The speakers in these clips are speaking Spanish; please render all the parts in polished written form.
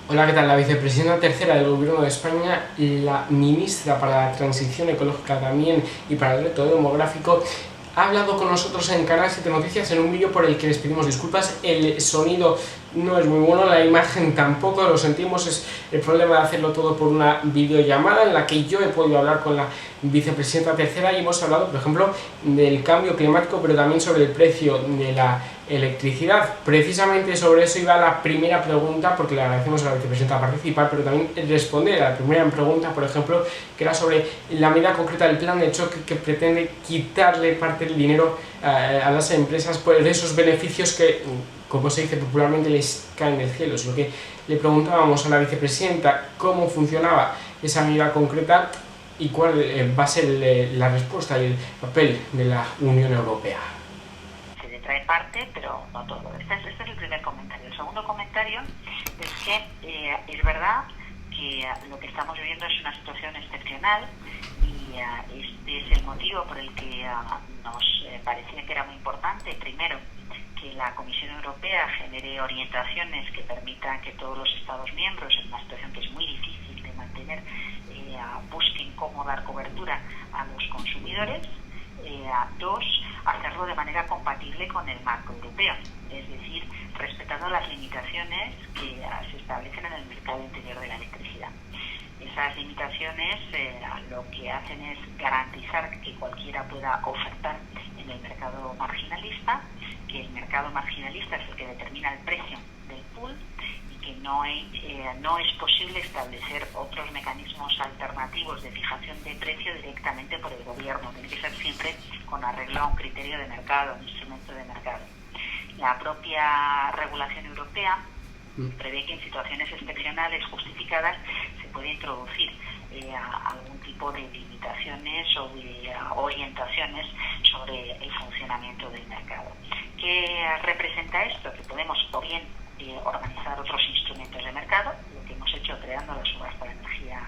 Hola, ¿qué tal? La vicepresidenta tercera del Gobierno de España, la ministra para la Transición Ecológica también y para el reto demográfico, ha hablado con nosotros en Canal 7 Noticias en un vídeo por el que les pedimos disculpas. El sonido no es muy bueno, la imagen tampoco, lo sentimos, es el problema de hacerlo todo por una videollamada en la que yo he podido hablar con la vicepresidenta tercera y hemos hablado, por ejemplo, del cambio climático, pero también sobre el precio de la electricidad. Precisamente sobre eso iba la primera pregunta, porque le agradecemos a la vicepresidenta participar, pero también responder a la primera pregunta, por ejemplo, que era sobre la medida concreta del plan de choque que pretende quitarle parte del dinero a las empresas por esos beneficios que, como se dice popularmente, les caen del cielo. Es lo que le preguntábamos a la vicepresidenta, cómo funcionaba esa medida concreta y cuál va a ser la respuesta y el papel de la Unión Europea. Se le trae parte, pero no todo. Este es el primer comentario. El segundo comentario es que es verdad que lo que estamos viviendo es una situación excepcional y este es el motivo por el que nos parecía que era muy importante, primero, que la Comisión Europea genere orientaciones que permitan que todos los Estados miembros, en una situación que es muy difícil de mantener, busquen cómo dar cobertura a los consumidores. Dos, hacerlo de manera compatible con el marco europeo, es decir, respetando las limitaciones que se establecen en el mercado interior de la electricidad. Esas limitaciones lo que hacen es garantizar que cualquiera pueda ofertar en el mercado marginalista, que el mercado marginalista es el que determina el precio del pool y que no es posible establecer otros mecanismos alternativos de fijación de precio directamente por el gobierno. Tiene que ser siempre con arreglo a un criterio de mercado, un instrumento de mercado. La propia regulación europea prevé que en situaciones excepcionales justificadas se puede introducir algún tipo de limitaciones o de orientaciones sobre el funcionamiento del mercado. ¿Qué representa esto? Que podemos o bien organizar otros instrumentos de mercado, lo que hemos hecho creando la subasta de energía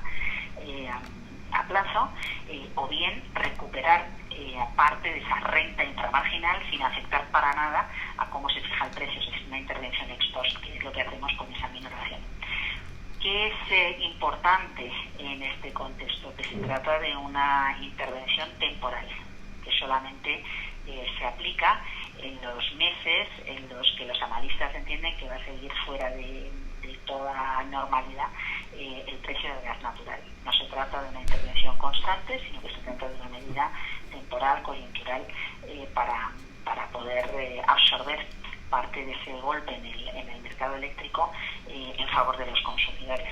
a plazo, o bien recuperar parte de esa renta inframarginal sin afectar para nada a cómo se fija el precio. Es una intervención ex post, que es lo que hacemos con esa minoración. ¿Qué es importante en este contexto? Que se trata de una intervención temporal, que solamente se aplica en los meses en los que los analistas entienden que va a seguir fuera de toda normalidad el precio del gas natural. No se trata de una intervención constante, sino que se trata de una medida temporal, coyuntural, para poder absorber parte de ese golpe en el mercado eléctrico en favor de los consumidores.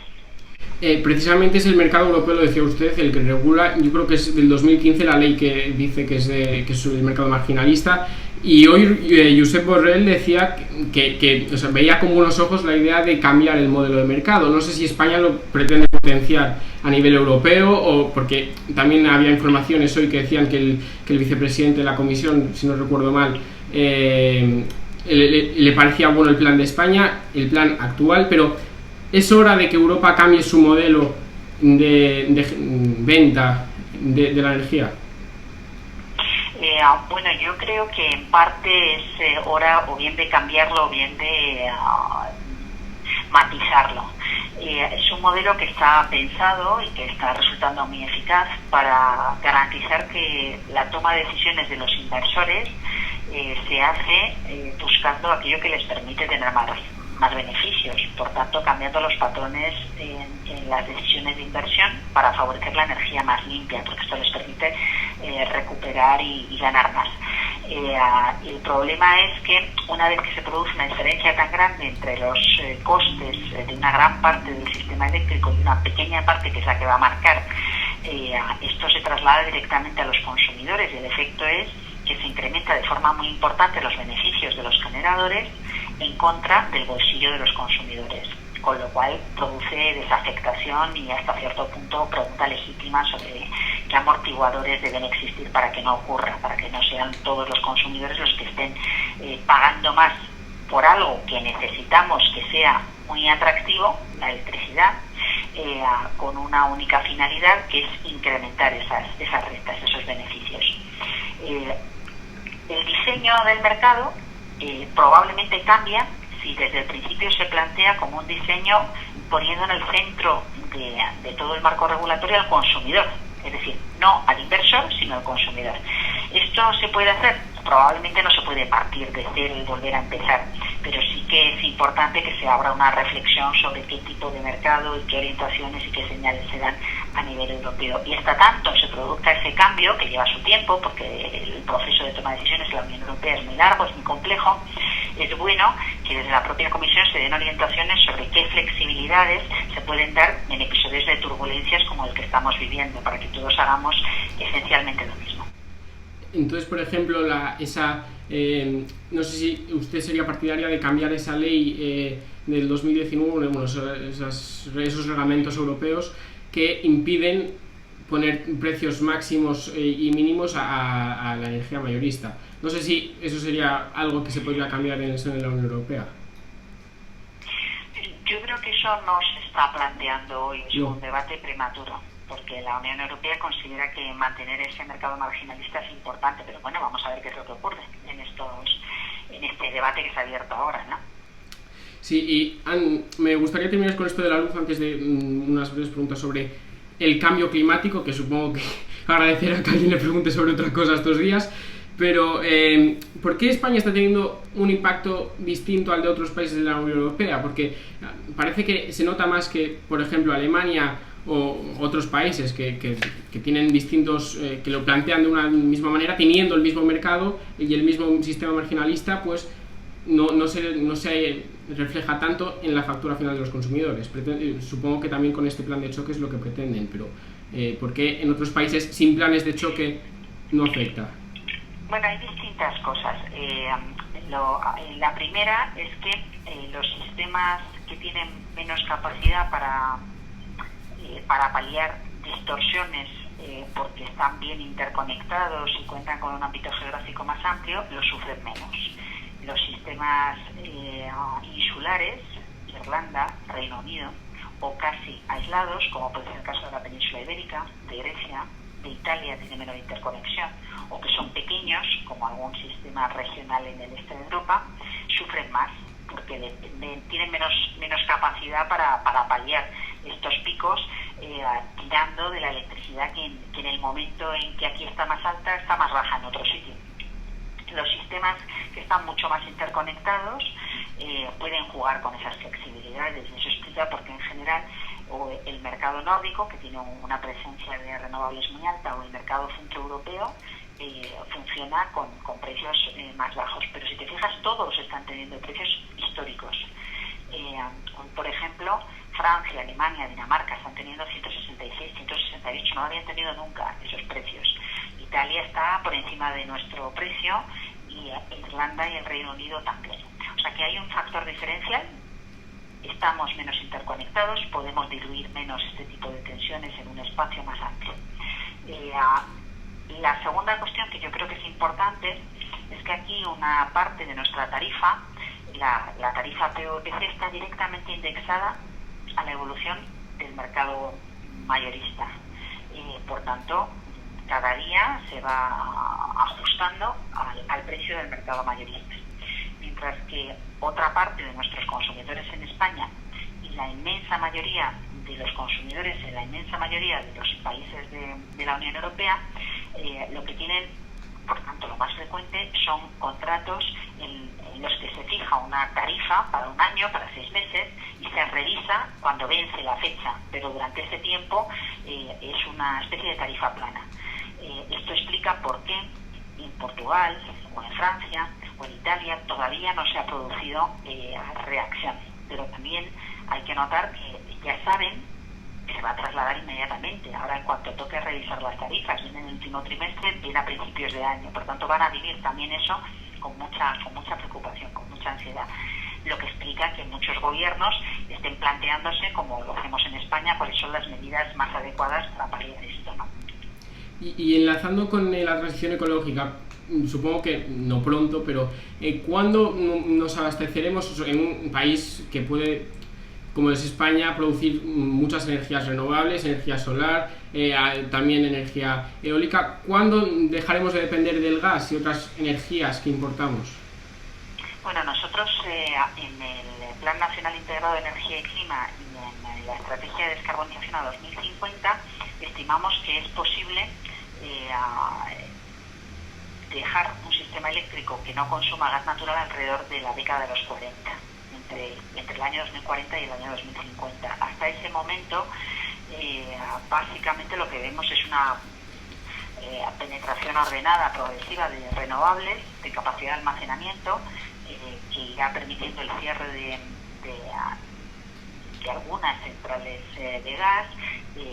Precisamente es el mercado europeo, lo decía usted, el que regula. Yo creo que es del 2015 la ley que dice que es el mercado marginalista, y hoy Josep Borrell decía que o sea, veía con buenos ojos la idea de cambiar el modelo de mercado. No sé si España lo pretende potenciar a nivel europeo, o porque también había informaciones hoy que decían que el vicepresidente de la Comisión, si no recuerdo mal, le parecía bueno el plan de España, el plan actual, pero es hora de que Europa cambie su modelo de venta de la energía. Bueno, yo creo que en parte es hora o bien de cambiarlo o bien de matizarlo. Es un modelo que está pensado y que está resultando muy eficaz para garantizar que la toma de decisiones de los inversores se hace buscando aquello que les permite tener más beneficios, por tanto cambiando los patrones en las decisiones de inversión para favorecer la energía más limpia, porque esto les permite recuperar y ganar más. El problema es que una vez que se produce una diferencia tan grande entre los costes de una gran parte del sistema eléctrico y una pequeña parte que es la que va a marcar, esto se traslada directamente a los consumidores y el efecto es que se incrementa de forma muy importante los beneficios de los generadores en contra del bolsillo de los consumidores, con lo cual produce desafectación y hasta cierto punto pregunta legítima sobre qué amortiguadores deben existir para que no ocurra, para que no sean todos los consumidores los que estén pagando más por algo que necesitamos que sea muy atractivo, la electricidad, con una única finalidad, que es incrementar esas rentas, esos beneficios. El diseño del mercado probablemente cambia si desde el principio se plantea como un diseño poniendo en el centro de todo el marco regulatorio al consumidor, es decir, no al inversor, sino al consumidor. ¿Esto se puede hacer? Probablemente no se puede partir de cero y volver a empezar, pero sí que es importante que se abra una reflexión sobre qué tipo de mercado y qué orientaciones y qué señales se dan a nivel europeo. Y hasta tanto se produzca ese cambio, que lleva su tiempo, porque el proceso de toma de decisiones en la Unión Europea es muy largo, es muy complejo, es bueno que desde la propia Comisión se den orientaciones sobre qué flexibilidades se pueden dar en episodios de turbulencias como el que estamos viviendo, para que todos hagamos esencialmente lo mismo. Entonces, por ejemplo, no sé si usted sería partidaria de cambiar esa ley del 2019, bueno, esos reglamentos europeos que impiden poner precios máximos y mínimos a la energía mayorista. No sé si eso sería algo que se podría cambiar en la Unión Europea. Yo creo que eso no se está planteando hoy, es un debate prematuro, porque la Unión Europea considera que mantener ese mercado marginalista es importante, pero bueno, vamos a ver qué es lo que ocurre en este debate que se ha abierto ahora, ¿no? Sí, y me gustaría terminar con esto de la luz antes de unas breves preguntas sobre el cambio climático, que supongo que agradecerá que alguien le pregunte sobre otra cosa estos días, pero ¿por qué España está teniendo un impacto distinto al de otros países de la Unión Europea? Porque parece que se nota más que, por ejemplo, Alemania o otros países que tienen distintos, que lo plantean de una misma manera, teniendo el mismo mercado y el mismo sistema marginalista, pues no se refleja tanto en la factura final de los consumidores. Supongo que también con este plan de choque es lo que pretenden, pero ¿por qué en otros países sin planes de choque no afecta? Bueno, hay distintas cosas. La primera es que los sistemas que tienen menos capacidad para paliar distorsiones porque están bien interconectados y cuentan con un ámbito geográfico más amplio, lo sufren menos. Los sistemas insulares, Irlanda, Reino Unido, o casi aislados, como puede ser el caso de la península ibérica, de Grecia, de Italia, tiene menor interconexión, o que son pequeños, como algún sistema regional en el este de Europa, sufren más, porque tienen menos capacidad para paliar estos picos, tirando de la electricidad que en el momento en que aquí está más alta, está más baja en otro sitio. Los sistemas que están mucho más interconectados pueden jugar con esas flexibilidades, y eso explica por qué en general el mercado nórdico, que tiene una presencia de renovables muy alta, o el mercado centroeuropeo funciona con precios más bajos. Pero si te fijas, todos están teniendo precios históricos. Por ejemplo, Francia, Alemania, Dinamarca están teniendo 166, 168, no habían tenido nunca esos precios. Italia está por encima de nuestro precio, y Irlanda y el Reino Unido también. O sea que hay un factor diferencial, estamos menos interconectados, podemos diluir menos este tipo de tensiones en un espacio más amplio. La segunda cuestión que yo creo que es importante es que aquí una parte de nuestra tarifa, la tarifa POPC, está directamente indexada a la evolución del mercado mayorista. Por tanto, cada día se va ajustando al precio del mercado mayorista. Mientras que otra parte de nuestros consumidores en España, y la inmensa mayoría de los consumidores en la inmensa mayoría de los países de la Unión Europea, lo que tienen, por tanto, lo más frecuente son contratos en los que se fija una tarifa para un año, para 6 meses, y se revisa cuando vence la fecha, pero durante ese tiempo es una especie de tarifa plana. Esto explica por qué en Portugal, o en Francia, o en Italia todavía no se ha producido reacción. Pero también hay que notar que ya saben que se va a trasladar inmediatamente. Ahora, en cuanto toque revisar las tarifas, viene en el último trimestre, viene a principios de año. Por tanto, van a vivir también eso con mucha preocupación, con mucha ansiedad. Lo que explica que muchos gobiernos estén planteándose, como lo hacemos en España, cuáles son las medidas más adecuadas para paliar esto, ¿no? Y enlazando con la transición ecológica, supongo que no pronto, pero ¿cuándo nos abasteceremos en un país que puede, como es España, producir muchas energías renovables, energía solar, también energía eólica? ¿Cuándo dejaremos de depender del gas y otras energías que importamos? Bueno, nosotros en el Plan Nacional Integrado de Energía y Clima y en la Estrategia de Descarbonización a 2050, estimamos que es posible dejar un sistema eléctrico que no consuma gas natural alrededor de la década de los 40, entre el año 2040 y el año 2050. Hasta ese momento, básicamente lo que vemos es una penetración ordenada, progresiva de renovables, de capacidad de almacenamiento, que irá permitiendo el cierre de algunas centrales de gas,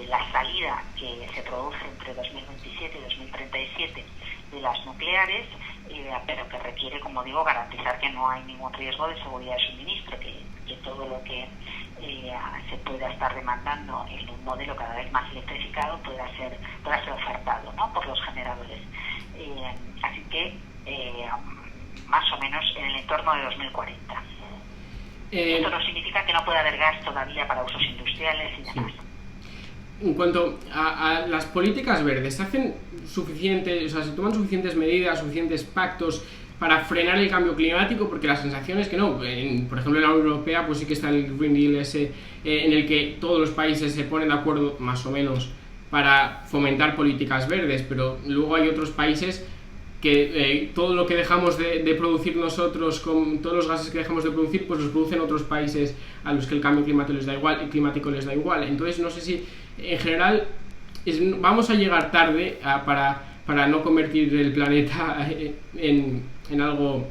la salida que se produce entre 2027 y 2037 de las nucleares, pero que requiere, como digo, garantizar que no hay ningún riesgo de seguridad de suministro, que todo lo que se pueda estar demandando en un modelo cada vez más electrificado pueda ser ofertado, ¿no?, por los generadores. Así que más o menos en el entorno de 2040. Esto no significa que no pueda haber gas todavía para usos industriales y demás. Sí. En cuanto a las políticas verdes, ¿se hacen suficientes, o sea, se toman suficientes medidas, suficientes pactos para frenar el cambio climático? Porque la sensación es que no. Por ejemplo, en la Unión Europea pues sí que está el Green Deal ese, en el que todos los países se ponen de acuerdo, más o menos, para fomentar políticas verdes, pero luego hay otros países que todo lo que dejamos de producir nosotros, con todos los gases que dejamos de producir, pues los producen otros países a los que el cambio climático les da igual. Entonces no sé si en general vamos a llegar tarde para no convertir el planeta en algo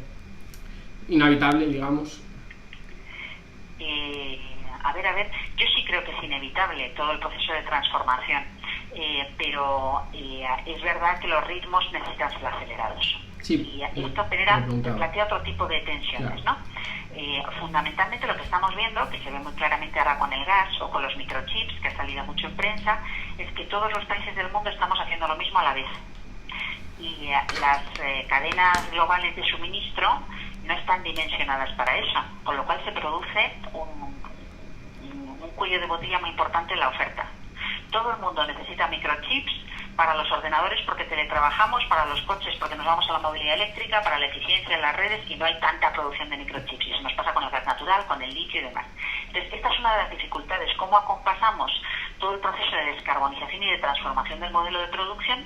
inhabitable, digamos. A ver, yo sí creo que es inevitable todo el proceso de transformación, pero es verdad que los ritmos necesitan ser acelerados. Sí, y esto plantea otro tipo de tensiones, claro, ¿no? Fundamentalmente lo que estamos viendo, que se ve muy claramente ahora con el gas o con los microchips, que ha salido mucho en prensa, es que todos los países del mundo estamos haciendo lo mismo a la vez. Y las cadenas globales de suministro no están dimensionadas para eso, con lo cual se produce un cuello de botella muy importante en la oferta. Todo el mundo necesita microchips para los ordenadores porque teletrabajamos, para los coches porque nos vamos a la movilidad eléctrica, para la eficiencia en las redes, y no hay tanta producción de microchips. Y eso nos pasa con el gas natural, con el litio y demás. Entonces, esta es una de las dificultades, cómo acompasamos todo el proceso de descarbonización y de transformación del modelo de producción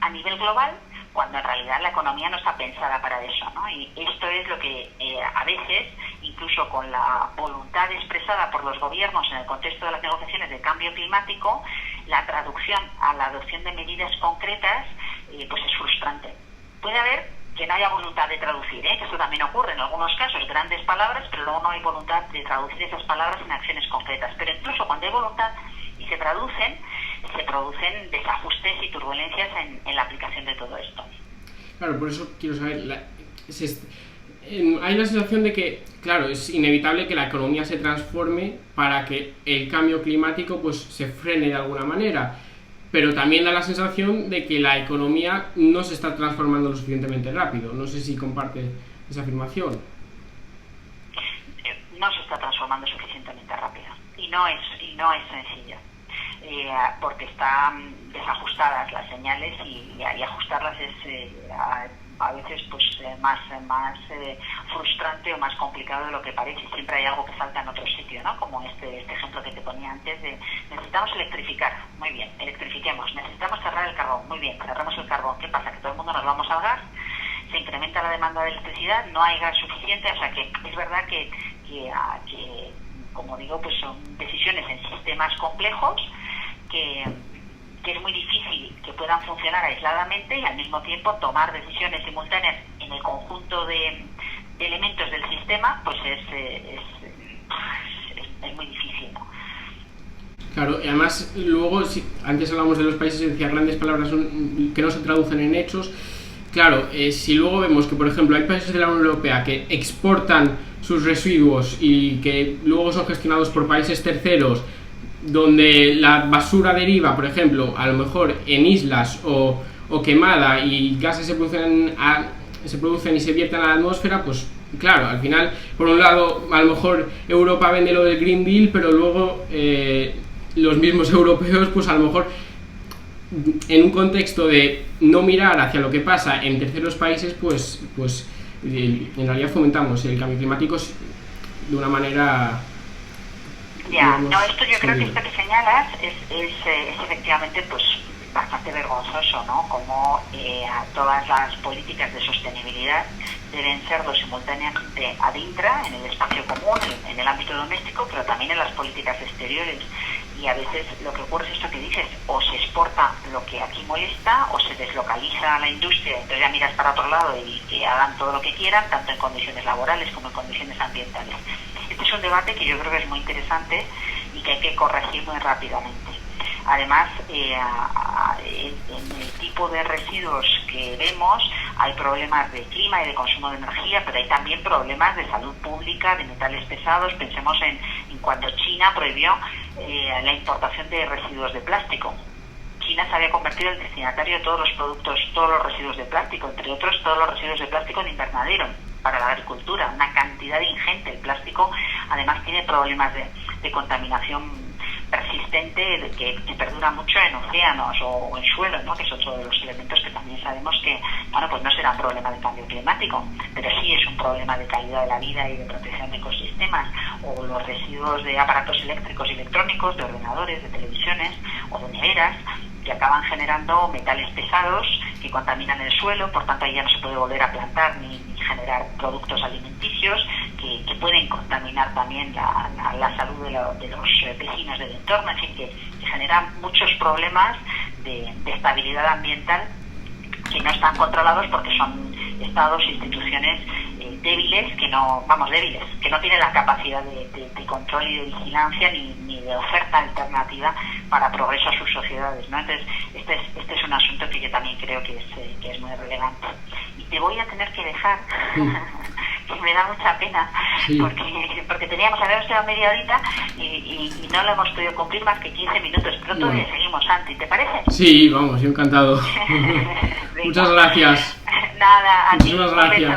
a nivel global, cuando en realidad la economía no está pensada para eso, ¿no? Y esto es lo que a veces, incluso con la voluntad expresada por los gobiernos en el contexto de las negociaciones de cambio climático, la traducción a la adopción de medidas concretas pues es frustrante. Puede haber que no haya voluntad de traducir, que esto también ocurre en algunos casos, grandes palabras, pero luego no hay voluntad de traducir esas palabras en acciones concretas. Pero incluso cuando hay voluntad y se traducen, se producen desajustes y turbulencias en la aplicación de todo esto. Claro, por eso quiero saber, hay la sensación de que, claro, es inevitable que la economía se transforme para que el cambio climático pues se frene de alguna manera, pero también da la sensación de que la economía no se está transformando lo suficientemente rápido. No sé si comparte esa afirmación. No se está transformando suficientemente rápido y no es sencillo. Porque están desajustadas las señales y ajustarlas es a veces pues más frustrante o más complicado de lo que parece. Siempre hay algo que falta en otro sitio, ¿no? Como este ejemplo que te ponía antes de necesitamos electrificar, muy bien, electrifiquemos, necesitamos cerrar el carbón, muy bien, cerramos el carbón. ¿Qué pasa? Que todo el mundo nos vamos al gas, se incrementa la demanda de electricidad, no hay gas suficiente, o sea que es verdad que como digo, pues son decisiones en sistemas complejos que es muy difícil que puedan funcionar aisladamente y al mismo tiempo tomar decisiones simultáneas en el conjunto de elementos del sistema, pues es muy difícil, ¿no? Claro, y además luego, antes hablamos de los países y decía grandes palabras que no se traducen en hechos. Claro, si luego vemos que, por ejemplo, hay países de la Unión Europea que exportan sus residuos y que luego son gestionados por países terceros, donde la basura deriva, por ejemplo, a lo mejor en islas o quemada y gases se producen y se vierten a la atmósfera, pues claro, al final, por un lado, a lo mejor Europa vende lo del Green Deal, pero luego los mismos europeos, pues a lo mejor en un contexto de no mirar hacia lo que pasa en terceros países, pues en realidad fomentamos el cambio climático de una manera... Ya, digamos, no, esto yo creo que sólida. esto que señalas es efectivamente pues bastante vergonzoso, ¿no? Como todas las políticas de sostenibilidad deben serlo simultáneamente adintra en el espacio común, en el ámbito doméstico, pero también en las políticas exteriores. Y a veces lo que ocurre es esto que dices, o se exporta lo que aquí molesta, o se deslocaliza la industria, entonces ya miras para otro lado y que hagan todo lo que quieran, tanto en condiciones laborales como en condiciones ambientales. Este es un debate que yo creo que es muy interesante y que hay que corregir muy rápidamente. Además, en el tipo de residuos que vemos hay problemas de clima y de consumo de energía, pero hay también problemas de salud pública, de metales pesados. Pensemos en cuando China prohibió la importación de residuos de plástico. China se había convertido en el destinatario de todos los productos, todos los residuos de plástico, entre otros todos los residuos de plástico en invernadero para la agricultura, una cantidad ingente. El plástico además tiene problemas de contaminación persistente que perdura mucho en océanos o en suelo, ¿no? Que es otro de los elementos que también sabemos que, bueno, pues no será un problema de cambio climático, pero sí es un problema de calidad de la vida y de protección de ecosistemas, o los residuos de aparatos eléctricos y electrónicos, de ordenadores, de televisiones o de neveras, que acaban generando metales pesados que contaminan el suelo, por tanto ahí ya no se puede volver a plantar ni generar productos alimenticios que pueden contaminar también la salud de los vecinos del entorno, en fin, que generan muchos problemas de estabilidad ambiental que no están controlados porque son estados e instituciones débiles, que no tienen la capacidad de control y de vigilancia ni de oferta alternativa para progreso a sus sociedades, ¿no? Entonces, este es un asunto que yo también creo que es muy relevante. Y te voy a tener que dejar, que me da mucha pena, Sí. porque habíamos quedado media horita y no lo hemos podido cumplir más que 15 minutos, pero todavía seguimos, Santi, ¿te parece? Sí, vamos, yo encantado. Muchas gracias. Nada, a ti. Muchísimas gracias.